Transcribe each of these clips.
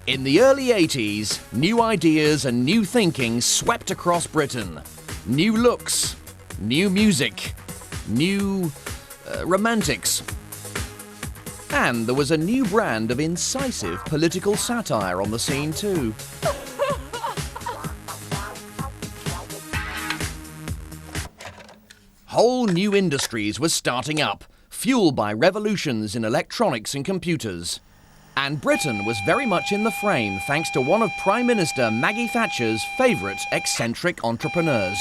In the early 80s, new ideas and new thinking swept across Britain. New looks, new music, new romantics. And there was a new brand of incisive political satire on the scene too. Whole new industries were starting up, fueled by revolutions in electronics and computers. And Britain was very much in the frame thanks to one of Prime Minister Maggie Thatcher's favourite eccentric entrepreneurs.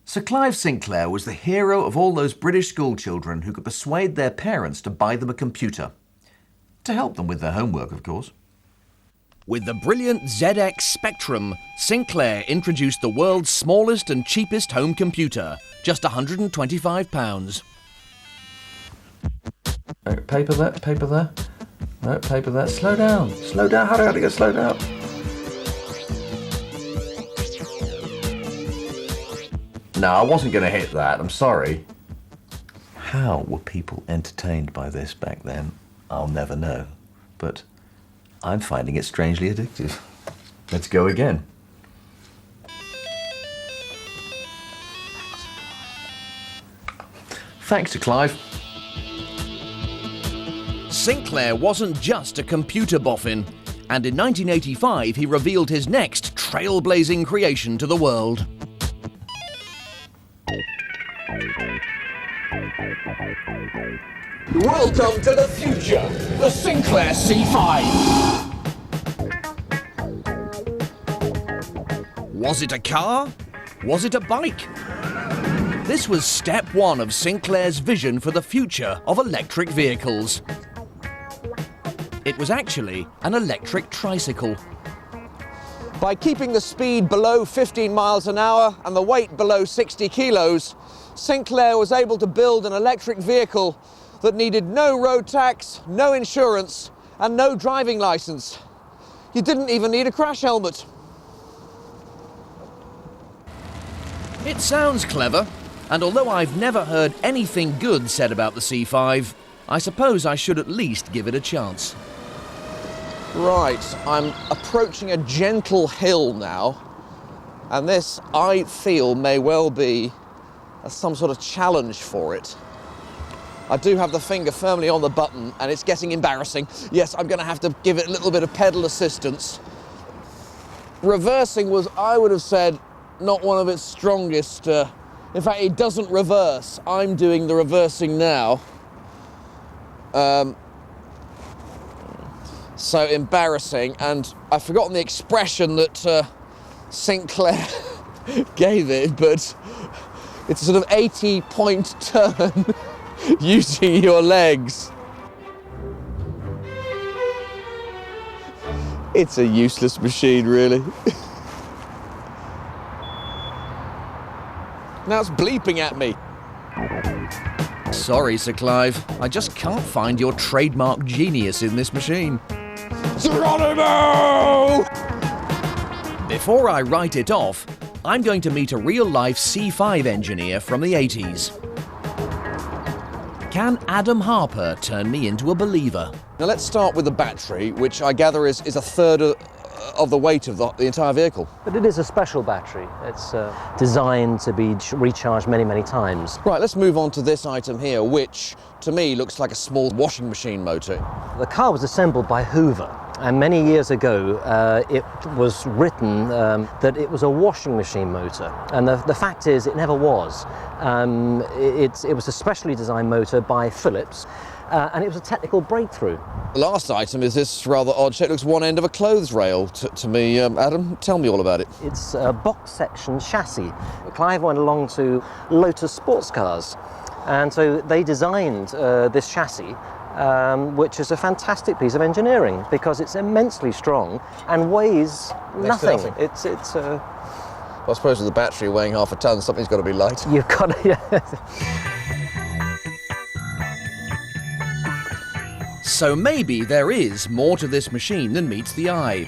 Sir Clive Sinclair was the hero of all those British schoolchildren who could persuade their parents to buy them a computer. To help them with their homework, of course. With the brilliant ZX Spectrum, Sinclair introduced the world's smallest and cheapest home computer, just £125. No, paper there, paper there. No, paper there. Slow down, how do I get slow down? No, I wasn't going to hit that, I'm sorry. How were people entertained by this back then? I'll never know. But I'm finding it strangely addictive. Let's go again. Thanks to Clive. Sinclair wasn't just a computer boffin, and in 1985 he revealed his next trailblazing creation to the world. Welcome to the future, the Sinclair C5. Was it a car? Was it a bike? This was step one of Sinclair's vision for the future of electric vehicles. It was actually an electric tricycle. By keeping the speed below 15 miles an hour and the weight below 60 kilos, Sinclair was able to build an electric vehicle that needed no road tax, no insurance, and no driving license. You didn't even need a crash helmet. It sounds clever, and although I've never heard anything good said about the C5, I suppose I should at least give it a chance. Right, I'm approaching a gentle hill now, and this, I feel, may well be some sort of challenge for it. I do have the finger firmly on the button, and it's getting embarrassing. Yes, I'm going to have to give it a little bit of pedal assistance. Reversing was, I would have said, not one of its strongest. In fact, it doesn't reverse. I'm doing the reversing now. So embarrassing, and I've forgotten the expression that Sinclair gave it, but it's a sort of 80-point turn using your legs. It's a useless machine, really. Now it's bleeping at me. Sorry, Sir Clive, I just can't find your trademark genius in this machine. Geronimo! Before I write it off, I'm going to meet a real-life C5 engineer from the 80s. Can Adam Harper turn me into a believer? Now let's start with the battery, which I gather is a third of the weight of the entire vehicle. But it is a special battery. It's designed to be recharged many, many times. Right, let's move on to this item here, which to me looks like a small washing machine motor. The car was assembled by Hoover, and many years ago it was written that it was a washing machine motor, and the fact is it never was. It was a specially designed motor by Philips, and it was a technical breakthrough. The last item is this rather odd shape. It looks one end of a clothes rail to me. Adam, tell me all about it. It's a box section chassis. Clive went along to Lotus sports cars, and so they designed this chassis, which is a fantastic piece of engineering because it's immensely strong and weighs nothing. It's Well, I suppose with the battery weighing half a ton, something's got to be light. You've got to, yeah. So maybe there is more to this machine than meets the eye.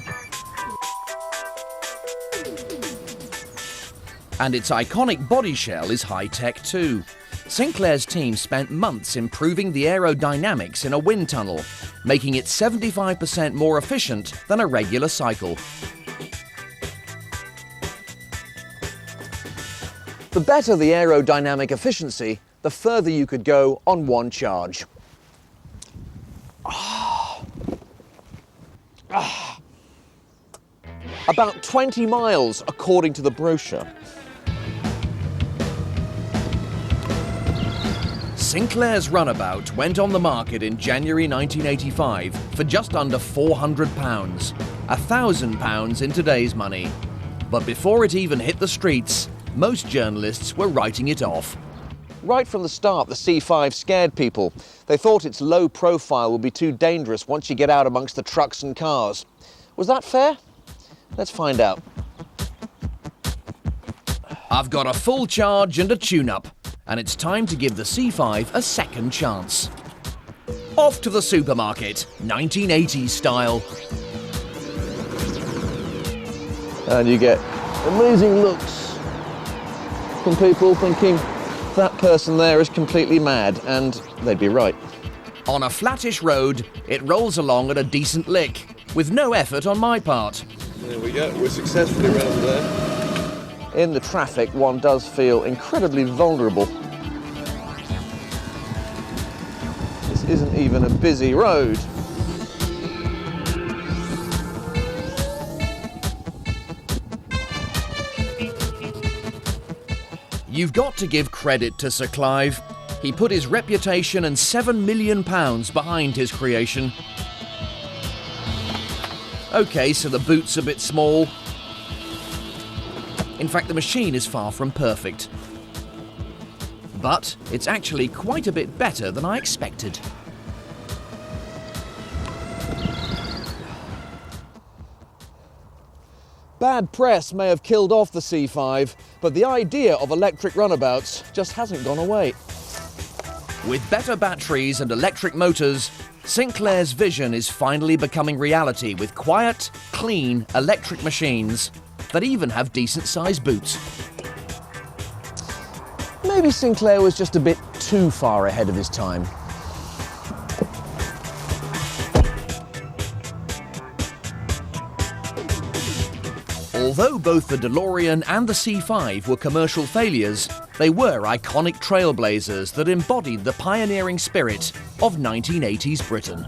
And its iconic body shell is high-tech too. Sinclair's team spent months improving the aerodynamics in a wind tunnel, making it 75% more efficient than a regular cycle. The better the aerodynamic efficiency, the further you could go on one charge. About 20 miles, according to the brochure. Sinclair's runabout went on the market in January 1985 for just under £400, £1,000 in today's money. But before it even hit the streets, most journalists were writing it off. Right from the start, the C5 scared people. They thought its low profile would be too dangerous once you get out amongst the trucks and cars. Was that fair? Let's find out. I've got a full charge and a tune-up, and it's time to give the C5 a second chance. Off to the supermarket, 1980s style. And you get amazing looks from people thinking that person there is completely mad, and they'd be right. On a flattish road, it rolls along at a decent lick, with no effort on my part. There we go, we're successfully around there. In the traffic, one does feel incredibly vulnerable. This isn't even a busy road. You've got to give credit to Sir Clive. He put his reputation and £7 million behind his creation. OK, so the boot's a bit small. In fact, the machine is far from perfect. But it's actually quite a bit better than I expected. Bad press may have killed off the C5, but the idea of electric runabouts just hasn't gone away. With better batteries and electric motors, Sinclair's vision is finally becoming reality with quiet, clean electric machines that even have decent-sized boots. Maybe Sinclair was just a bit too far ahead of his time. Although both the DeLorean and the C5 were commercial failures, they were iconic trailblazers that embodied the pioneering spirit of 1980s Britain.